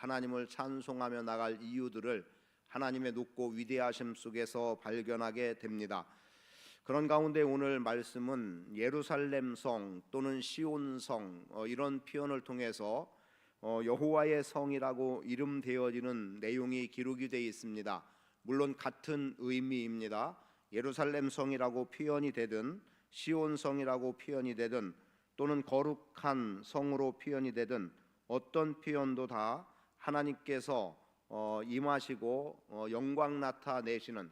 하나님을 찬송하며 나갈 이유들을 하나님의 높고 위대하심 속에서 발견하게 됩니다. 그런 가운데 오늘 말씀은 예루살렘 성 또는 시온 성 이런 표현을 통해서 여호와의 성이라고 이름되어지는 내용이 기록이 되어 있습니다. 물론 같은 의미입니다. 예루살렘 성이라고 표현이 되든 시온 성이라고 표현이 되든 또는 거룩한 성으로 표현이 되든 어떤 표현도 다 하나님께서 임하시고 영광 나타내시는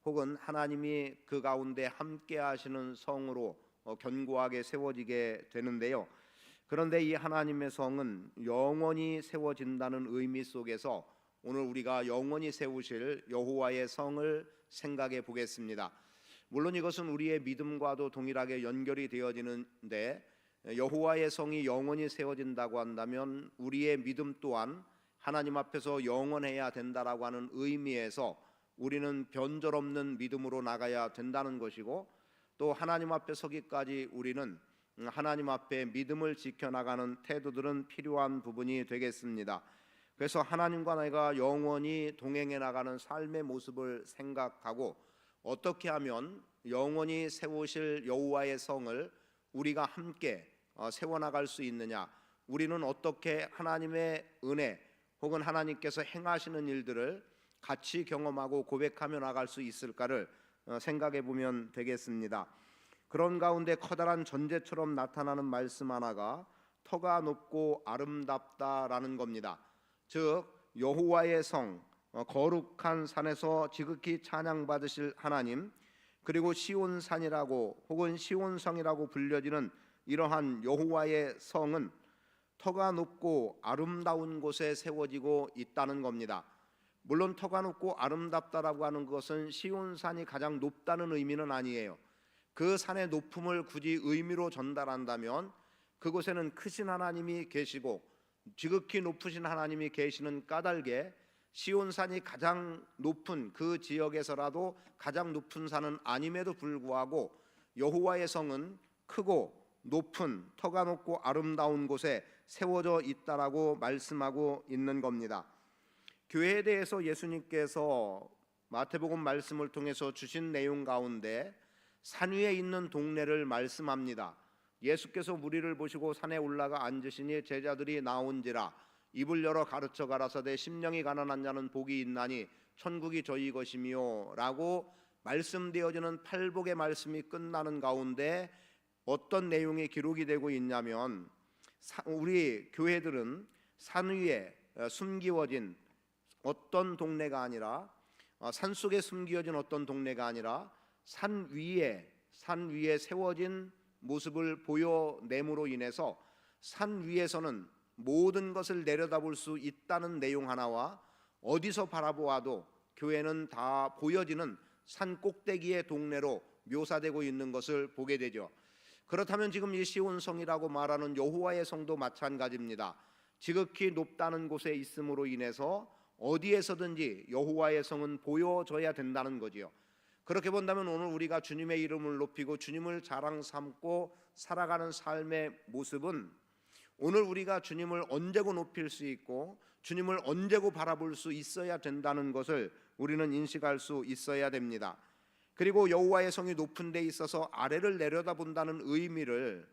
혹은 하나님이 그 가운데 함께 하시는 성으로 견고하게 세워지게 되는데요. 그런데 이 하나님의 성은 영원히 세워진다는 의미 속에서 오늘 우리가 영원히 세우실 여호와의 성을 생각해 보겠습니다. 물론 이것은 우리의 믿음과도 동일하게 연결이 되어지는데 여호와의 성이 영원히 세워진다고 한다면 우리의 믿음 또한 하나님 앞에서 영원해야 된다라고 하는 의미에서 우리는 변절없는 믿음으로 나가야 된다는 것이고, 또 하나님 앞에 서기까지 우리는 하나님 앞에 믿음을 지켜나가는 태도들은 필요한 부분이 되겠습니다. 그래서 하나님과 내가 영원히 동행해 나가는 삶의 모습을 생각하고 어떻게 하면 영원히 세우실 여호와의 성을 우리가 함께 세워나갈 수 있느냐, 우리는 어떻게 하나님의 은혜 혹은 하나님께서 행하시는 일들을 같이 경험하고 고백하며 나갈 수 있을까를 생각해 보면 되겠습니다. 그런 가운데 커다란 전제처럼 나타나는 말씀 하나가 터가 높고 아름답다라는 겁니다. 즉 여호와의 성, 거룩한 산에서 지극히 찬양받으실 하나님, 그리고 시온산이라고 혹은 시온성이라고 불려지는 이러한 여호와의 성은 터가 높고 아름다운 곳에 세워지고 있다는 겁니다. 물론 터가 높고 아름답다라고 하는 것은 시온산이 가장 높다는 의미는 아니에요. 그 산의 높음을 굳이 의미로 전달한다면 그곳에는 크신 하나님이 계시고 지극히 높으신 하나님이 계시는 까닭에 시온산이 가장 높은 그 지역에서라도 가장 높은 산은 아님에도 불구하고 여호와의 성은 크고 높은 터가 높고 아름다운 곳에 세워져 있다라고 말씀하고 있는 겁니다. 교회에 대해서 예수님께서 마태복음 말씀을 통해서 주신 내용 가운데 산 위에 있는 동네를 말씀합니다. 예수께서 무리를 보시고 산에 올라가 앉으시니 제자들이 나온지라 입을 열어 가르쳐 가라사대 심령이 가난한 자는 복이 있나니 천국이 저희 것이며 라고 말씀되어지는 팔복의 말씀이 끝나는 가운데 어떤 내용이 기록이 되고 있냐면, 우리 교회들은 산 위에 숨기워진 어떤 동네가 아니라 산속에 숨겨진 어떤 동네가 아니라 산 위에 세워진 모습을 보여냄으로 인해서 산 위에서는 모든 것을 내려다볼 수 있다는 내용 하나와 어디서 바라보아도 교회는 다 보여지는 산 꼭대기의 동네로 묘사되고 있는 것을 보게 되죠. 그렇다면 지금 이 시온성이라고 말하는 여호와의 성도 마찬가지입니다. 지극히 높다는 곳에 있음으로 인해서 어디에서든지 여호와의 성은 보여져야 된다는 거지요. 그렇게 본다면 오늘 우리가 주님의 이름을 높이고 주님을 자랑 삼고 살아가는 삶의 모습은 오늘 우리가 주님을 언제고 높일 수 있고 주님을 언제고 바라볼 수 있어야 된다는 것을 우리는 인식할 수 있어야 됩니다. 그리고 여호와의 성이 높은 데 있어서 아래를 내려다본다는 의미를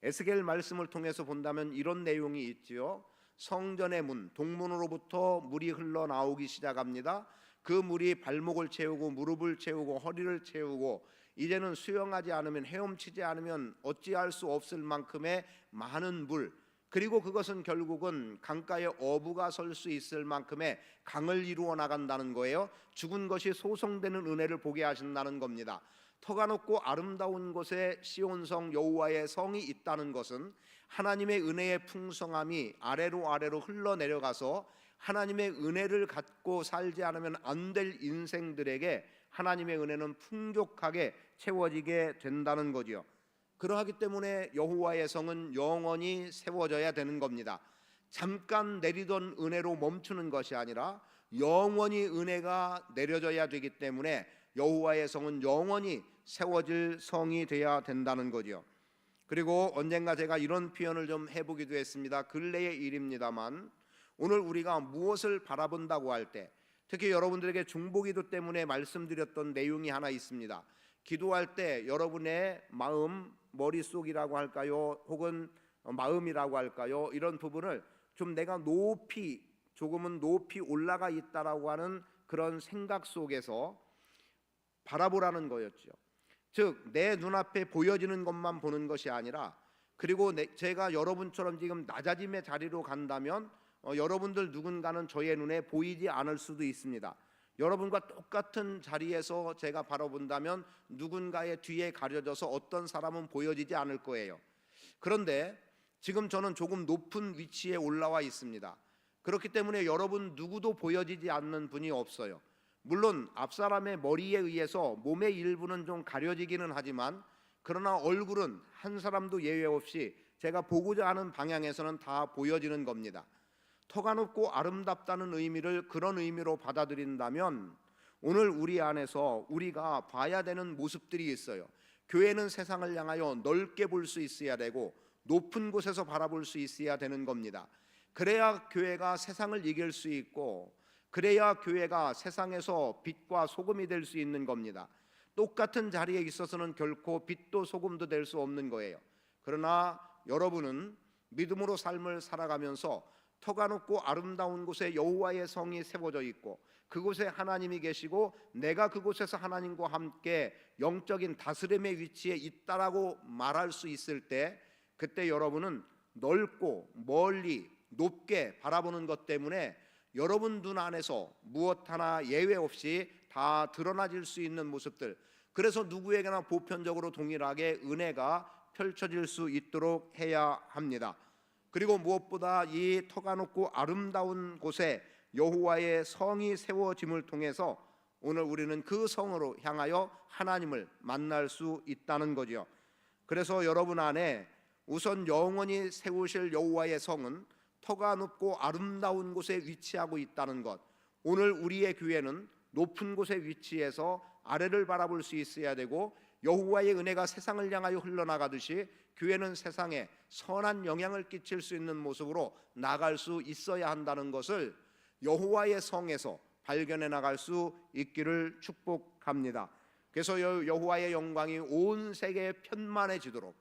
에스겔 말씀을 통해서 본다면 이런 내용이 있지요. 성전의 문, 동문으로부터 물이 흘러나오기 시작합니다. 그 물이 발목을 채우고 무릎을 채우고 허리를 채우고 이제는 수영하지 않으면, 헤엄치지 않으면 어찌할 수 없을 만큼의 많은 물, 그리고 그것은 결국은 강가에 어부가 설 수 있을 만큼의 강을 이루어 나간다는 거예요. 죽은 것이 소성되는 은혜를 보게 하신다는 겁니다. 터가 높고 아름다운 곳에 시온성 여호와의 성이 있다는 것은 하나님의 은혜의 풍성함이 아래로 흘러내려가서 하나님의 은혜를 갖고 살지 않으면 안 될 인생들에게 하나님의 은혜는 풍족하게 채워지게 된다는 거지요. 그러하기 때문에 여호와의 성은 영원히 세워져야 되는 겁니다. 잠깐 내리던 은혜로 멈추는 것이 아니라 영원히 은혜가 내려져야 되기 때문에 여호와의 성은 영원히 세워질 성이 되어야 된다는 거죠. 그리고 언젠가 제가 이런 표현을 좀 해보기도 했습니다. 근래의 일입니다만 오늘 우리가 무엇을 바라본다고 할 때, 특히 여러분들에게 중보기도 때문에 말씀드렸던 내용이 하나 있습니다. 기도할 때 여러분의 마음, 머릿속이라고 할까요? 혹은 마음이라고 할까요? 이런 부분을 좀 내가 조금은 높이 올라가 있다라고 하는 그런 생각 속에서 바라보라는 거였죠. 즉 내 눈앞에 보여지는 것만 보는 것이 아니라, 그리고 제가 여러분처럼 지금 낮아짐의 자리로 간다면 여러분들 누군가는 저의 눈에 보이지 않을 수도 있습니다. 여러분과 똑같은 자리에서 제가 바라본다면 누군가의 뒤에 가려져서 어떤 사람은 보여지지 않을 거예요. 그런데 지금 저는 조금 높은 위치에 올라와 있습니다. 그렇기 때문에 여러분 누구도 보여지지 않는 분이 없어요. 물론 앞사람의 머리에 의해서 몸의 일부는 좀 가려지기는 하지만, 그러나 얼굴은 한 사람도 예외 없이 제가 보고자 하는 방향에서는 다 보여지는 겁니다. 터가 높고 아름답다는 의미를 그런 의미로 받아들인다면, 오늘 우리 안에서 우리가 봐야 되는 모습들이 있어요. 교회는 세상을 향하여 넓게 볼 수 있어야 되고 높은 곳에서 바라볼 수 있어야 되는 겁니다. 그래야 교회가 세상을 이길 수 있고, 그래야 교회가 세상에서 빛과 소금이 될 수 있는 겁니다. 똑같은 자리에 있어서는 결코 빛도 소금도 될 수 없는 거예요. 그러나 여러분은 믿음으로 삶을 살아가면서 터가 높고 아름다운 곳에 여호와의 성이 세워져 있고, 그곳에 하나님이 계시고 내가 그곳에서 하나님과 함께 영적인 다스림의 위치에 있다라고 말할 수 있을 때, 그때 여러분은 넓고 멀리 높게 바라보는 것 때문에 여러분 눈 안에서 무엇 하나 예외 없이 다 드러나질 수 있는 모습들, 그래서 누구에게나 보편적으로 동일하게 은혜가 펼쳐질 수 있도록 해야 합니다. 그리고 무엇보다 이 터가 높고 아름다운 곳에 여호와의 성이 세워짐을 통해서 오늘 우리는 그 성으로 향하여 하나님을 만날 수 있다는 거죠. 그래서 여러분 안에 우선 영원히 세우실 여호와의 성은 터가 높고 아름다운 곳에 위치하고 있다는 것, 오늘 우리의 교회는 높은 곳에 위치해서 아래를 바라볼 수 있어야 되고, 여호와의 은혜가 세상을 향하여 흘러나가듯이 교회는 세상에 선한 영향을 끼칠 수 있는 모습으로 나갈 수 있어야 한다는 것을 여호와의 성에서 발견해 나갈 수 있기를 축복합니다. 그래서 여호와의 영광이 온 세계에 편만해지도록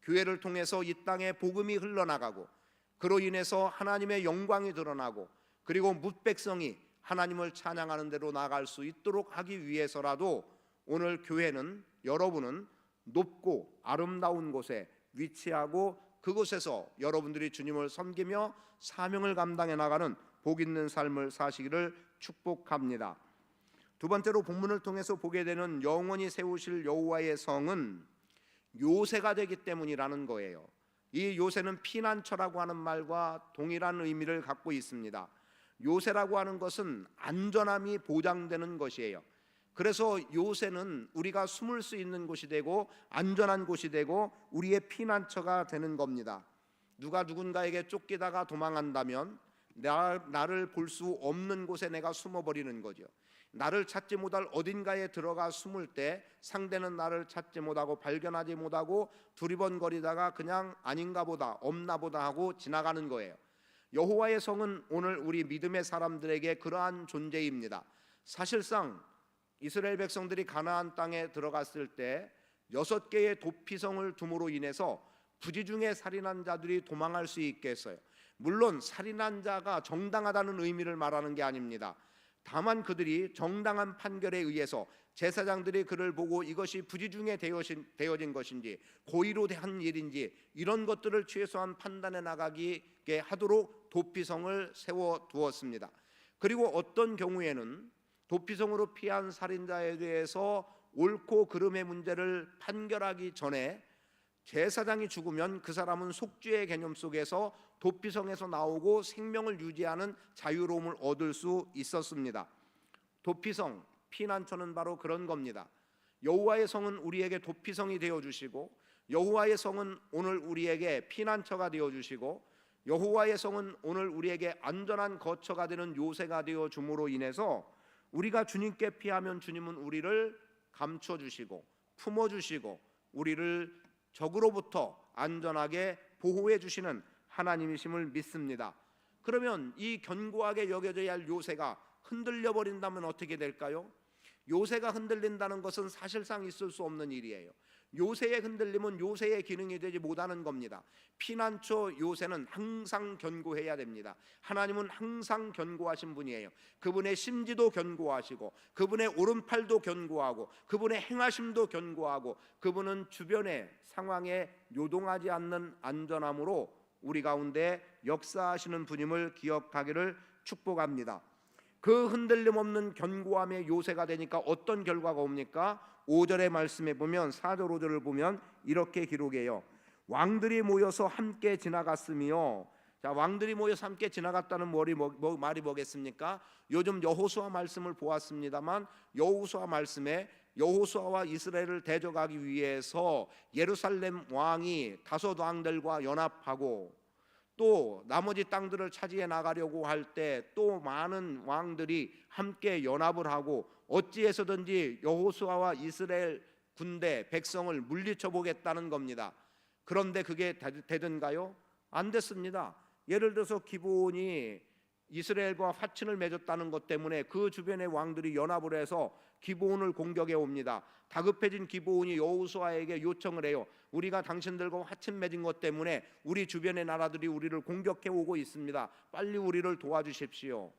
교회를 통해서 이 땅에 복음이 흘러나가고, 그로 인해서 하나님의 영광이 드러나고, 그리고 뭇백성이 하나님을 찬양하는 대로 나아갈 수 있도록 하기 위해서라도 오늘 교회는, 여러분은 높고 아름다운 곳에 위치하고 그곳에서 여러분들이 주님을 섬기며 사명을 감당해 나가는 복 있는 삶을 사시기를 축복합니다. 두 번째로 본문을 통해서 보게 되는 영원히 세우실 여호와의 성은 요새가 되기 때문이라는 거예요. 이 요새는 피난처라고 하는 말과 동일한 의미를 갖고 있습니다. 요새라고 하는 것은 안전함이 보장되는 것이에요. 그래서 요새는 우리가 숨을 수 있는 곳이 되고 안전한 곳이 되고 우리의 피난처가 되는 겁니다. 누가 누군가에게 쫓기다가 도망한다면 나를 볼 수 없는 곳에 내가 숨어버리는 거죠. 나를 찾지 못할 어딘가에 들어가 숨을 때 상대는 나를 찾지 못하고 발견하지 못하고 두리번거리다가 그냥 아닌가 보다 없나 보다 하고 지나가는 거예요. 여호와의 성은 오늘 우리 믿음의 사람들에게 그러한 존재입니다. 사실상 이스라엘 백성들이 가나안 땅에 들어갔을 때 6개의 도피성을 둠으로 인해서 부지중에 살인한 자들이 도망할 수 있게 했어요. 물론 살인한 자가 정당하다는 의미를 말하는 게 아닙니다. 다만 그들이 정당한 판결에 의해서 제사장들이 그를 보고 이것이 부지중에 되어진 것인지 고의로 한 일인지 이런 것들을 최소한 판단해 나가게 하도록 도피성을 세워두었습니다. 그리고 어떤 경우에는 도피성으로 피한 살인자에 대해서 옳고 그름의 문제를 판결하기 전에 제사장이 죽으면 그 사람은 속죄의 개념 속에서 도피성에서 나오고 생명을 유지하는 자유로움을 얻을 수 있었습니다. 도피성, 피난처는 바로 그런 겁니다. 여호와의 성은 우리에게 도피성이 되어주시고, 여호와의 성은 오늘 우리에게 피난처가 되어주시고, 여호와의 성은 오늘 우리에게 안전한 거처가 되는 요새가 되어줌으로 인해서 우리가 주님께 피하면 주님은 우리를 감춰주시고 품어주시고 우리를 적으로부터 안전하게 보호해 주시는 하나님이심을 믿습니다. 그러면 이 견고하게 여겨져야 할 요새가 흔들려 버린다면 어떻게 될까요? 요새가 흔들린다는 것은 사실상 있을 수 없는 일이에요. 요새의 흔들림은 요새의 기능이 되지 못하는 겁니다. 피난처 요새는 항상 견고해야 됩니다. 하나님은 항상 견고하신 분이에요. 그분의 심지도 견고하시고, 그분의 오른팔도 견고하고, 그분의 행하심도 견고하고, 그분은 주변의 상황에 요동하지 않는 안전함으로 우리 가운데 역사하시는 분임을 기억하기를 축복합니다. 그 흔들림 없는 견고함의 요새가 되니까 어떤 결과가 옵니까? 5절의 말씀에 보면, 4절 5절을 보면 이렇게 기록해요. 왕들이 모여서 함께 지나갔으며, 자, 왕들이 모여서 함께 지나갔다는 말이 뭐겠습니까? 요즘 여호수아 말씀을 보았습니다만, 여호수아 말씀에 여호수아와 이스라엘을 대적하기 위해서 예루살렘 왕이 다섯 왕들과 연합하고, 또 나머지 땅들을 차지해 나가려고 할 때 또 많은 왕들이 함께 연합을 하고 어찌해서든지 여호수아와 이스라엘 군대 백성을 물리쳐 보겠다는 겁니다. 그런데 그게 되든가요? 안 됐습니다. 예를 들어서 기브온이 이스라엘과 화친을 맺었다는 것 때문에 그 주변의 왕들이 연합을 해서 기브온을 공격해 옵니다. 다급해진 기브온이 여호수아에게 요청을 해요. 우리가 당신들과 화친 맺은 것 때문에 우리 주변의 나라들이 우리를 공격해 오고 있습니다. 빨리 우리를 도와주십시오.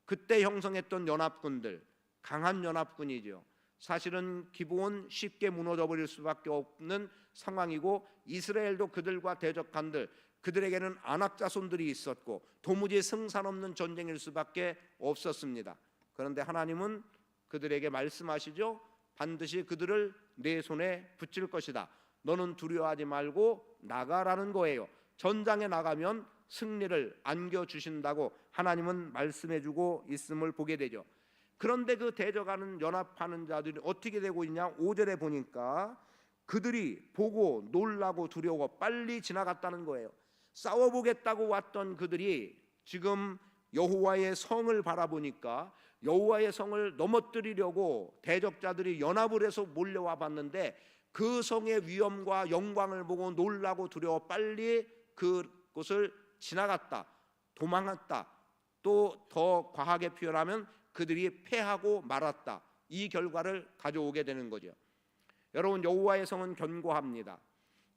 그때 형성했던 연합군들, 강한 연합군이죠. 사실은 기브온 쉽게 무너져 버릴 수밖에 없는 상황이고, 이스라엘도 그들과 대적한들, 그들에게는 안악 자손들이 있었고 도무지 승산 없는 전쟁일 수밖에 없었습니다. 그런데 하나님은 그들에게 말씀하시죠. 반드시 그들을 내 손에 붙일 것이다. 너는 두려워하지 말고 나가라는 거예요. 전장에 나가면 승리를 안겨주신다고 하나님은 말씀해주고 있음을 보게 되죠. 그런데 그 대적하는 연합하는 자들이 어떻게 되고 있냐? 5절에 보니까 그들이 보고 놀라고 두려워 빨리 지나갔다는 거예요. 싸워보겠다고 왔던 그들이 지금 여호와의 성을 바라보니까 여호와의 성을 넘어뜨리려고 대적자들이 연합을 해서 몰려와 봤는데, 그 성의 위엄과 영광을 보고 놀라고 두려워 빨리 그곳을 지나갔다, 도망갔다. 또 더 과하게 표현하면 그들이 패하고 말았다. 이 결과를 가져오게 되는 거죠. 여러분, 여호와의 성은 견고합니다.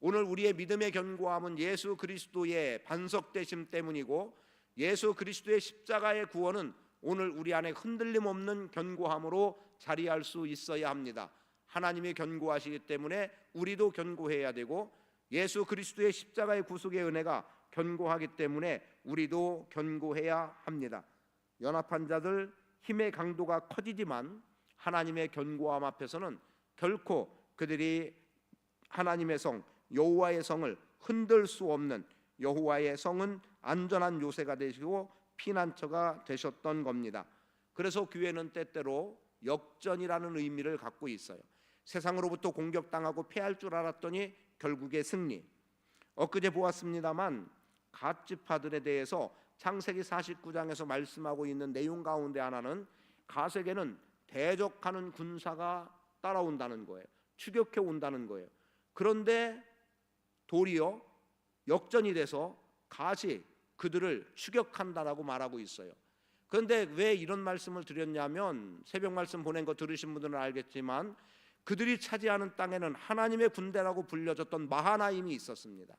오늘 우리의 믿음의 견고함은 예수 그리스도의 반석되심 때문이고, 예수 그리스도의 십자가의 구원은 오늘 우리 안에 흔들림 없는 견고함으로 자리할 수 있어야 합니다. 하나님이 견고하시기 때문에 우리도 견고해야 되고, 예수 그리스도의 십자가의 구속의 은혜가 견고하기 때문에 우리도 견고해야 합니다. 연합한 자들 힘의 강도가 커지지만 하나님의 견고함 앞에서는 결코 그들이 하나님의 성 여호와의 성을 흔들 수 없는, 여호와의 성은 안전한 요새가 되시고 피난처가 되셨던 겁니다. 그래서 교회는 때때로 역전이라는 의미를 갖고 있어요. 세상으로부터 공격당하고 패할 줄 알았더니 결국에 승리. 엊그제 보았습니다만 갓지파들에 대해서 창세기 49장에서 말씀하고 있는 내용 가운데 하나는 갓에게는 대적하는 군사가 따라온다는 거예요. 추격해 온다는 거예요. 그런데 도리어 역전이 돼서 갓이 그들을 추격한다라고 말하고 있어요. 그런데 왜 이런 말씀을 드렸냐면, 새벽 말씀 보낸 거 들으신 분들은 알겠지만 그들이 차지하는 땅에는 하나님의 군대라고 불려졌던 마하나임이 있었습니다.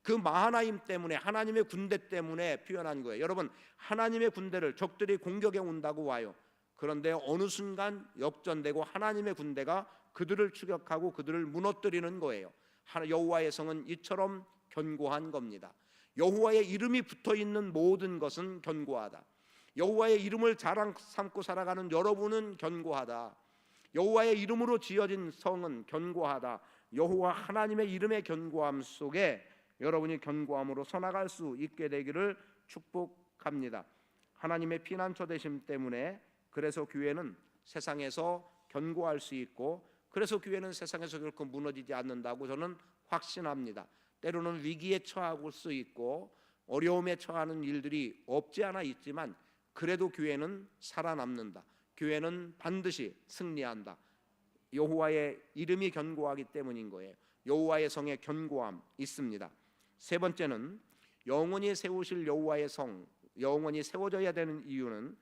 그 마하나임 때문에, 하나님의 군대 때문에 표현한 거예요. 여러분, 하나님의 군대를 적들이 공격해 온다고 와요. 그런데 어느 순간 역전되고 하나님의 군대가 그들을 추격하고 그들을 무너뜨리는 거예요. 여호와의 성은 이처럼 견고한 겁니다. 여호와의 이름이 붙어있는 모든 것은 견고하다. 여호와의 이름을 자랑 삼고 살아가는 여러분은 견고하다. 여호와의 이름으로 지어진 성은 견고하다. 여호와 하나님의 이름의 견고함 속에 여러분이 견고함으로 서나갈 수 있게 되기를 축복합니다. 하나님의 피난처 되심 때문에 그래서 교회는 세상에서 견고할 수 있고, 그래서 교회는 세상에서 결코 무너지지 않는다고 저는 확신합니다. 때로는 위기에 처할 수 있고 어려움에 처하는 일들이 없지 않아 있지만 그래도 교회는 살아남는다. 교회는 반드시 승리한다. 여호와의 이름이 견고하기 때문인 거예요. 여호와의 성에 견고함 있습니다. 세 번째는 영원히 세우실 여호와의 성, 영원히 세워져야 되는 이유는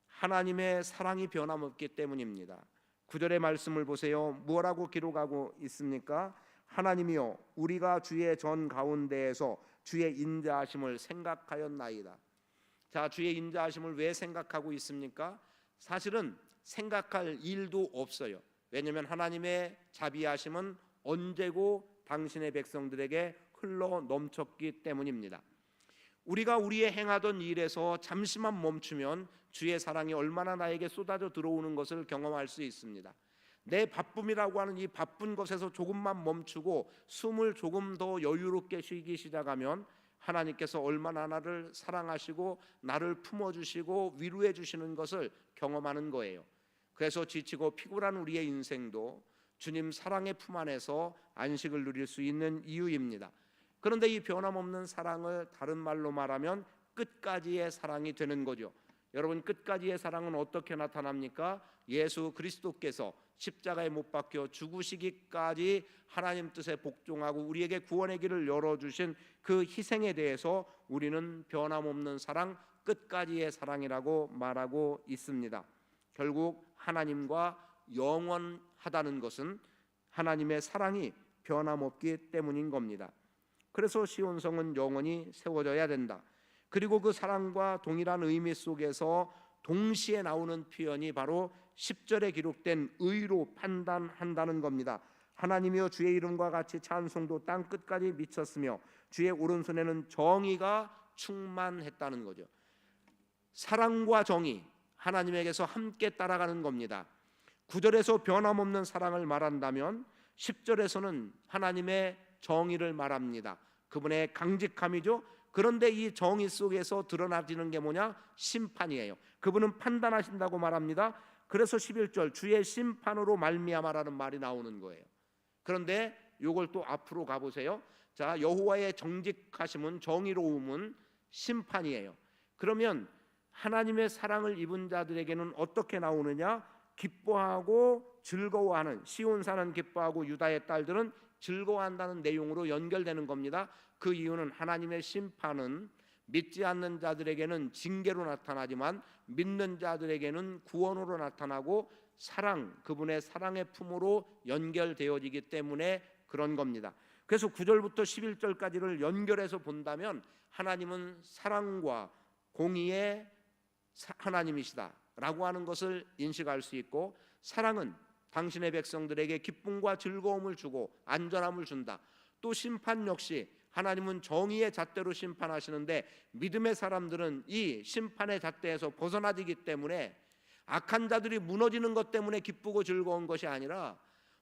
하나님의 사랑이 변함없기 때문입니다. 9절의 말씀을 보세요. 뭐라고 기록하고 있습니까? 하나님이여 우리가 주의 전 가운데에서 주의 인자하심을 생각하였나이다. 자, 주의 인자하심을 왜 생각하고 있습니까? 사실은 생각할 일도 없어요. 왜냐하면 하나님의 자비하심은 언제고 당신의 백성들에게 흘러 넘쳤기 때문입니다. 우리가 우리의 행하던 일에서 잠시만 멈추면 주의 사랑이 얼마나 나에게 쏟아져 들어오는 것을 경험할 수 있습니다. 내 바쁨이라고 하는 이 바쁜 것에서 조금만 멈추고 숨을 조금 더 여유롭게 쉬기 시작하면 하나님께서 얼마나 나를 사랑하시고 나를 품어주시고 위로해 주시는 것을 경험하는 거예요. 그래서 지치고 피곤한 우리의 인생도 주님 사랑의 품 안에서 안식을 누릴 수 있는 이유입니다. 그런데 이 변함없는 사랑을 다른 말로 말하면 끝까지의 사랑이 되는 거죠. 여러분, 끝까지의 사랑은 어떻게 나타납니까? 예수 그리스도께서 십자가에 못 박혀 죽으시기까지 하나님 뜻에 복종하고 우리에게 구원의 길을 열어주신 그 희생에 대해서 우리는 변함없는 사랑, 끝까지의 사랑이라고 말하고 있습니다. 결국 하나님과 영원하다는 것은 하나님의 사랑이 변함없기 때문인 겁니다. 그래서 시온성은 영원히 세워져야 된다. 그리고 그 사랑과 동일한 의미 속에서 동시에 나오는 표현이 바로 10절에 기록된 의로 판단한다는 겁니다. 하나님이여 주의 이름과 같이 찬송도 땅 끝까지 미쳤으며 주의 오른손에는 정의가 충만했다는 거죠. 사랑과 정의, 하나님에게서 함께 따라가는 겁니다. 9절에서 변함없는 사랑을 말한다면 10절에서는 하나님의 정의를 말합니다. 그분의 강직함이죠. 그런데 이 정의 속에서 드러나지는 게 뭐냐? 심판이에요. 그분은 판단하신다고 말합니다. 그래서 11절 주의 심판으로 말미암아라는 말이 나오는 거예요. 그런데 이걸 또 앞으로 가보세요. 자, 여호와의 정직하심은, 정의로움은 심판이에요. 그러면 하나님의 사랑을 입은 자들에게는 어떻게 나오느냐? 기뻐하고 즐거워하는, 시온산은 기뻐하고 유다의 딸들은 즐거워한다는 내용으로 연결되는 겁니다. 그 이유는 하나님의 심판은 믿지 않는 자들에게는 징계로 나타나지만 믿는 자들에게는 구원으로 나타나고 사랑, 그분의 사랑의 품으로 연결되어지기 때문에 그런 겁니다. 그래서 9절부터 11절까지를 연결해서 본다면 하나님은 사랑과 공의의 하나님이시다라고 하는 것을 인식할 수 있고, 사랑은 당신의 백성들에게 기쁨과 즐거움을 주고 안전함을 준다. 또 심판 역시 하나님은 정의의 잣대로 심판하시는데 믿음의 사람들은 이 심판의 잣대에서 벗어나지기 때문에 악한 자들이 무너지는 것 때문에 기쁘고 즐거운 것이 아니라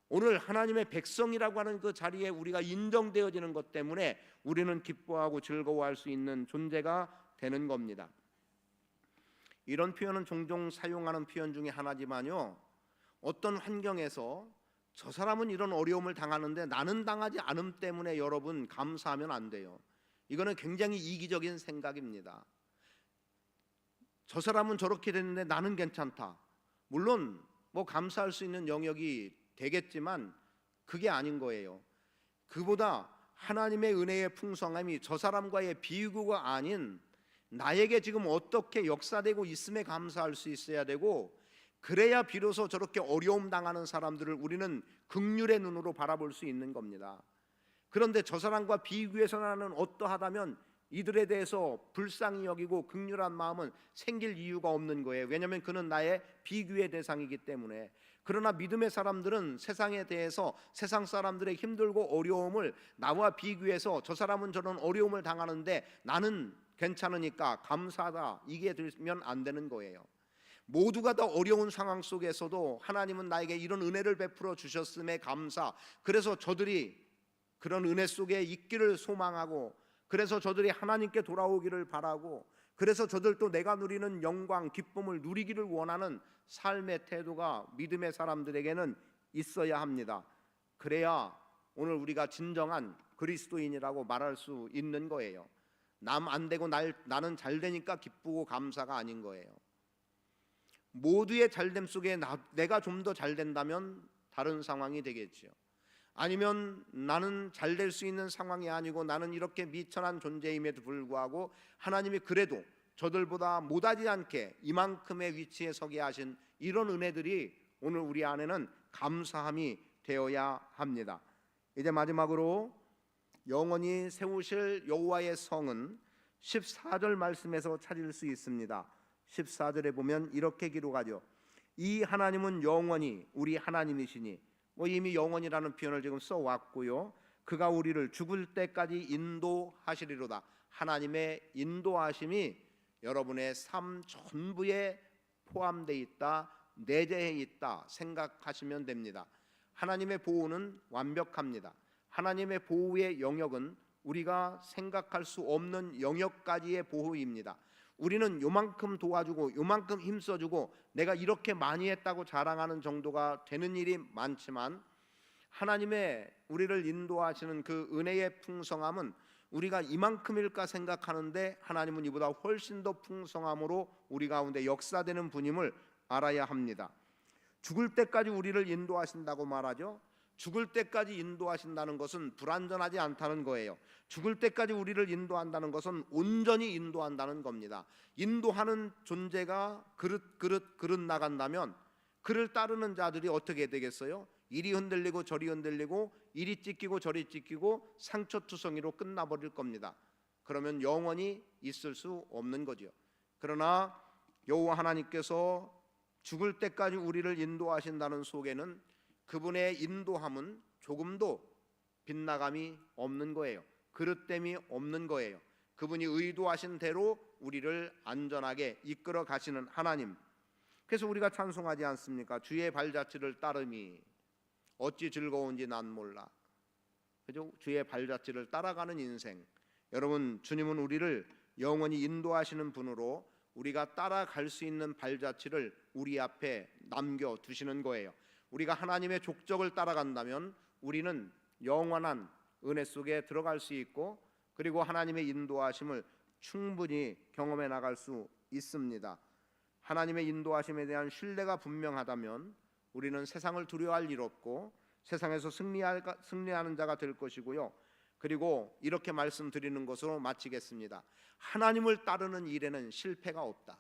오늘 하나님의 백성이라고 하는 그 자리에 우리가 인정되어지는 것 때문에 우리는 기뻐하고 즐거워할 수 있는 존재가 되는 겁니다. 이런 표현은 종종 사용하는 표현 중에 하나지만요, 어떤 환경에서 저 사람은 이런 어려움을 당하는데 나는 당하지 않음 때문에 여러분 감사하면 안 돼요. 이거는 굉장히 이기적인 생각입니다. 저 사람은 저렇게 됐는데 나는 괜찮다. 물론 뭐 감사할 수 있는 영역이 되겠지만 그게 아닌 거예요. 그보다 하나님의 은혜의 풍성함이 저 사람과의 비교가 아닌 나에게 지금 어떻게 역사되고 있음에 감사할 수 있어야 되고, 그래야 비로소 저렇게 어려움 당하는 사람들을 우리는 긍휼의 눈으로 바라볼 수 있는 겁니다. 그런데 저 사람과 비교해서 나는 어떠하다면 이들에 대해서 불쌍히 여기고 긍휼한 마음은 생길 이유가 없는 거예요. 왜냐하면 그는 나의 비교의 대상이기 때문에. 그러나 믿음의 사람들은 세상에 대해서 세상 사람들의 힘들고 어려움을 나와 비교해서 저 사람은 저런 어려움을 당하는데 나는 괜찮으니까 감사하다, 이게 들면 안 되는 거예요. 모두가 다 어려운 상황 속에서도 하나님은 나에게 이런 은혜를 베풀어 주셨음에 감사, 그래서 저들이 그런 은혜 속에 있기를 소망하고, 그래서 저들이 하나님께 돌아오기를 바라고, 그래서 저들도 내가 누리는 영광, 기쁨을 누리기를 원하는 삶의 태도가 믿음의 사람들에게는 있어야 합니다. 그래야 오늘 우리가 진정한 그리스도인이라고 말할 수 있는 거예요. 남 안 되고 나는 잘 되니까 기쁘고 감사가 아닌 거예요. 모두의 잘됨 속에 내가 좀 더 잘 된다면 다른 상황이 되겠죠. 아니면 나는 잘 될 수 있는 상황이 아니고 나는 이렇게 미천한 존재임에도 불구하고 하나님이 그래도 저들보다 못하지 않게 이만큼의 위치에 서게 하신 이런 은혜들이 오늘 우리 안에는 감사함이 되어야 합니다. 이제 마지막으로 영원히 세우실 여호와의 성은 14절 말씀에서 찾을 수 있습니다. 14절에 보면 이렇게 기록하죠. 이 하나님은 영원히 우리 하나님이시니, 이미 영원이라는 표현을 지금 써왔고요. 그가 우리를 죽을 때까지 인도하시리로다. 하나님의 인도하심이 여러분의 삶 전부에 포함되어 있다, 내재해 있다 생각하시면 됩니다. 하나님의 보호는 완벽합니다. 하나님의 보호의 영역은 우리가 생각할 수 없는 영역까지의 보호입니다. 우리는 요만큼 도와주고 요만큼 힘써주고 내가 이렇게 많이 했다고 자랑하는 정도가 되는 일이 많지만, 하나님의 우리를 인도하시는 그 은혜의 풍성함은 우리가 이만큼일까 생각하는데 하나님은 이보다 훨씬 더 풍성함으로 우리 가운데 역사되는 분임을 알아야 합니다. 죽을 때까지 우리를 인도하신다고 말하죠. 죽을 때까지 인도하신다는 것은 불완전하지 않다는 거예요. 죽을 때까지 우리를 인도한다는 것은 온전히 인도한다는 겁니다. 인도하는 존재가 그릇 나간다면 그를 따르는 자들이 어떻게 되겠어요? 이리 흔들리고 저리 흔들리고 이리 찢기고 저리 찢기고 상처투성이로 끝나버릴 겁니다. 그러면 영원히 있을 수 없는 거죠. 그러나 여호와 하나님께서 죽을 때까지 우리를 인도하신다는 속에는 그분의 인도함은 조금도 빗나감이 없는 거예요. 그릇됨이 없는 거예요. 그분이 의도하신 대로 우리를 안전하게 이끌어 가시는 하나님. 그래서 우리가 찬송하지 않습니까? 주의 발자취를 따름이 어찌 즐거운지 난 몰라. 그죠? 주의 발자취를 따라가는 인생. 여러분, 주님은 우리를 영원히 인도하시는 분으로 우리가 따라갈 수 있는 발자취를 우리 앞에 남겨두시는 거예요. 우리가 하나님의 족적을 따라간다면 우리는 영원한 은혜 속에 들어갈 수 있고, 그리고 하나님의 인도하심을 충분히 경험해 나갈 수 있습니다. 하나님의 인도하심에 대한 신뢰가 분명하다면 우리는 세상을 두려워할 일 없고 세상에서 승리하는 자가 될 것이고요. 그리고 이렇게 말씀드리는 것으로 마치겠습니다. 하나님을 따르는 일에는 실패가 없다.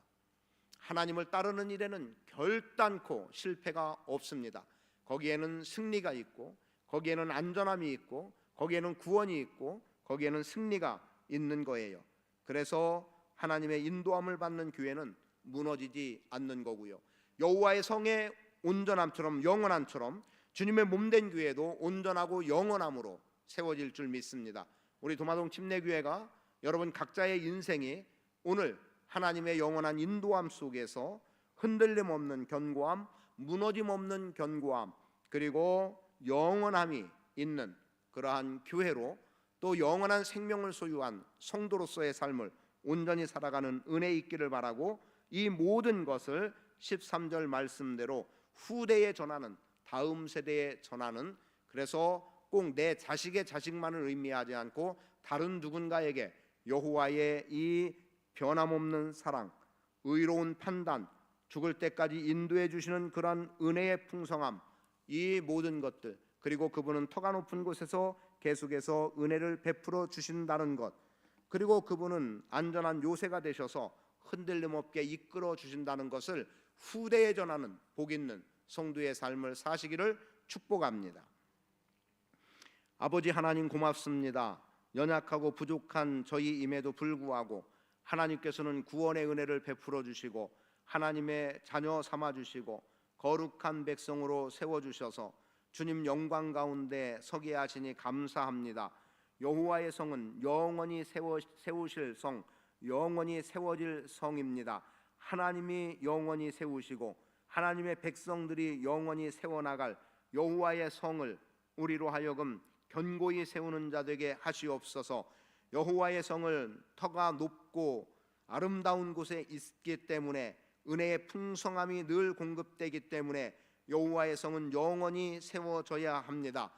하나님을 따르는 일에는 결단코 실패가 없습니다. 거기에는 승리가 있고, 거기에는 안전함이 있고, 거기에는 구원이 있고, 거기에는 승리가 있는 거예요. 그래서 하나님의 인도함을 받는 교회는 무너지지 않는 거고요. 여호와의 성의 온전함처럼 영원함처럼 주님의 몸된 교회도 온전하고 영원함으로 세워질 줄 믿습니다. 우리 도마동 침례교회가 여러분 각자의 인생이 오늘 하나님의 영원한 인도함 속에서 흔들림 없는 견고함, 무너짐 없는 견고함, 그리고 영원함이 있는 그러한 교회로, 또 영원한 생명을 소유한 성도로서의 삶을 온전히 살아가는 은혜 있기를 바라고, 이 모든 것을 13절 말씀대로 후대에 전하는, 다음 세대에 전하는, 그래서 꼭 내 자식의 자식만을 의미하지 않고 다른 누군가에게 여호와의 이 변함없는 사랑, 의로운 판단, 죽을 때까지 인도해 주시는 그런 은혜의 풍성함, 이 모든 것들, 그리고 그분은 터가 높은 곳에서 계속해서 은혜를 베풀어 주신다는 것, 그리고 그분은 안전한 요새가 되셔서 흔들림 없게 이끌어 주신다는 것을 후대에 전하는 복 있는 성도의 삶을 사시기를 축복합니다. 아버지 하나님, 고맙습니다. 연약하고 부족한 저희임에도 불구하고 하나님께서는 구원의 은혜를 베풀어 주시고 하나님의 자녀 삼아 주시고 거룩한 백성으로 세워 주셔서 주님 영광 가운데 서게 하시니 감사합니다. 여호와의 성은 영원히 세우실 성, 영원히 세워질 성입니다. 하나님이 영원히 세우시고 하나님의 백성들이 영원히 세워나갈 여호와의 성을 우리로 하여금 견고히 세우는 자 되게 하시옵소서. 여호와의 성을 터가 높고 아름다운 곳에 있기 때문에, 은혜의 풍성함이 늘 공급되기 때문에 여호와의 성은 영원히 세워져야 합니다.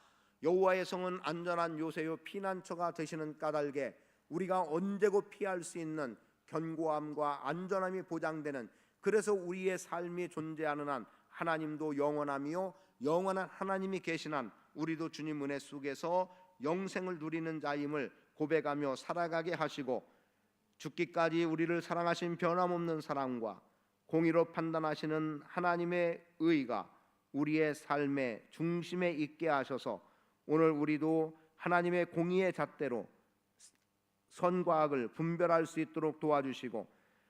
여호와의 성은 안전한 요새요 피난처가 되시는 까닭에 우리가 언제고 피할 수 있는 견고함과 안전함이 보장되는, 그래서 우리의 삶이 존재하는 한 하나님도 영원하며 영원한 하나님이 계신 한 우리도 주님 은혜 속에서 영생을 누리는 자임을 고백하며 살아가게 하시고, 죽기까지 우리를 사랑하신 변함없는 사랑과 공의로 판단하시는 하나님의 의가 우리의 삶의 중심에 있게 하셔서 오늘 우리도 하나님의 공의의 잣대로 선과 악을 분별할 수 있도록 도와주시고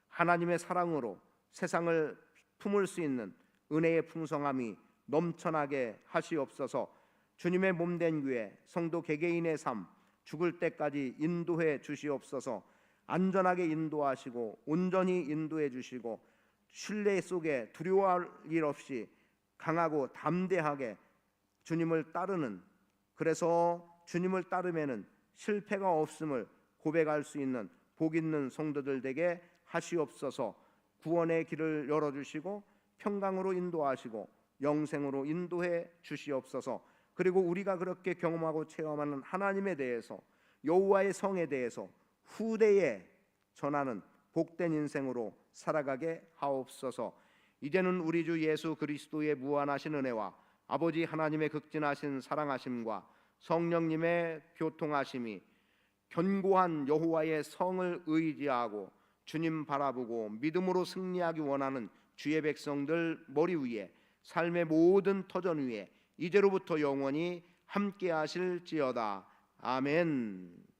하나님의 사랑으로 세상을 품을 수 있는 은혜의 풍성함이 넘쳐나게 하시옵소서. 주님의 몸된 교회 성도 개개인의 삶 죽을 때까지 인도해 주시옵소서. 안전하게 인도하시고 온전히 인도해 주시고 신뢰 속에 두려워할 일 없이 강하고 담대하게 주님을 따르는, 그래서 주님을 따르면은 실패가 없음을 고백할 수 있는 복 있는 성도들 되게 하시옵소서. 구원의 길을 열어주시고 평강으로 인도하시고 영생으로 인도해 주시옵소서. 그리고 우리가 그렇게 경험하고 체험하는 하나님에 대해서, 여호와의 성에 대해서 후대에 전하는 복된 인생으로 살아가게 하옵소서. 이제는 우리 주 예수 그리스도의 무한하신 은혜와 아버지 하나님의 극진하신 사랑하심과 성령님의 교통하심이 견고한 여호와의 성을 의지하고 주님 바라보고 믿음으로 승리하기 원하는 주의 백성들 머리 위에, 삶의 모든 터전 위에 이제로부터 영원히 함께 하실지어다. 아멘.